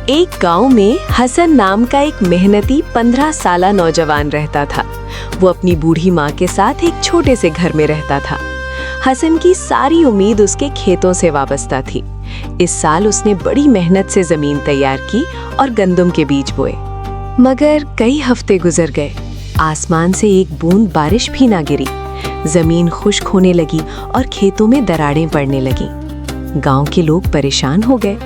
एक गांव में हसन नाम का एक मेहनती 15 साला नौजवान रहता था। वो अपनी बूढ़ी माँ के साथ एक छोटे से घर में रहता था। हसन की सारी उम्मीद उसके खेतों से वाबस्ता थी। इस साल उसने बड़ी मेहनत से जमीन तैयार की और गंदम के बीज बोए। मगर कई हफ्ते गुजर गए, आसमान से एक बूंद बारिश भी ना गिरी। जमीन खुश्क होने लगी और खेतों में दरारें पड़ने लगी। गांव के लोग परेशान हो गए।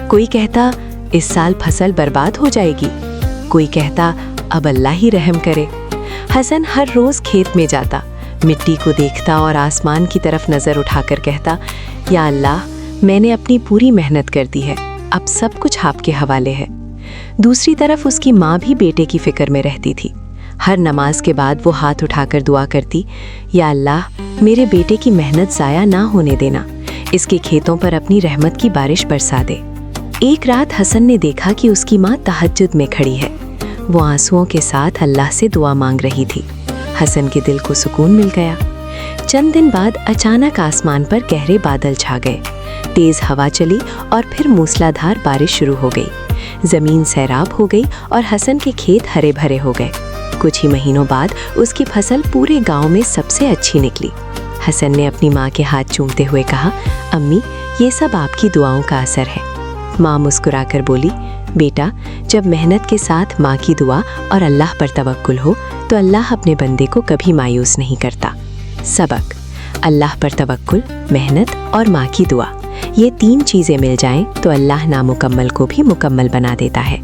कोई कहता इस साल फसल बर्बाद हो जाएगी, कोई कहता अब अल्लाह ही रहम करे। हसन हर रोज खेत में जाता, मिट्टी को देखता और आसमान की तरफ नजर उठाकर कहता, या अल्लाह, मैंने अपनी पूरी मेहनत कर दी है, अब सब कुछ आपके हवाले है। दूसरी तरफ उसकी माँ भी बेटे की फिक्र में रहती थी। हर नमाज के बाद वो हाथ उठाकर दुआ करती, या अल्लाह, मेरे बेटे की मेहनत ज़ाया ना होने देना, इसके खेतों पर अपनी रहमत की बारिश बरसा दे। एक रात हसन ने देखा कि उसकी माँ तहज्जुद में खड़ी है। वो आंसुओं के साथ अल्लाह से दुआ मांग रही थी। हसन के दिल को सुकून मिल गया। चंद दिन बाद अचानक आसमान पर गहरे बादल छा गए। तेज हवा चली और फिर मूसलाधार बारिश शुरू हो गई। जमीन सैराब हो गई और हसन के खेत हरे भरे हो गए। कुछ ही महीनों बाद उसकी फसल पूरे गांव में सबसे अच्छी निकली। हसन ने अपनी माँ के हाथ चूमते हुए कहा, अम्मी, ये सब आपकी दुआओं का असर है। माँ मुस्कुराकर बोली, बेटा, जब मेहनत के साथ माँ की दुआ और अल्लाह पर तवक्कुल हो तो अल्लाह अपने बंदे को कभी मायूस नहीं करता। सबक: अल्लाह पर तवक्कुल, मेहनत और माँ की दुआ, ये तीन चीज़ें मिल जाएं तो अल्लाह नामुकम्मल को भी मुकम्मल बना देता है।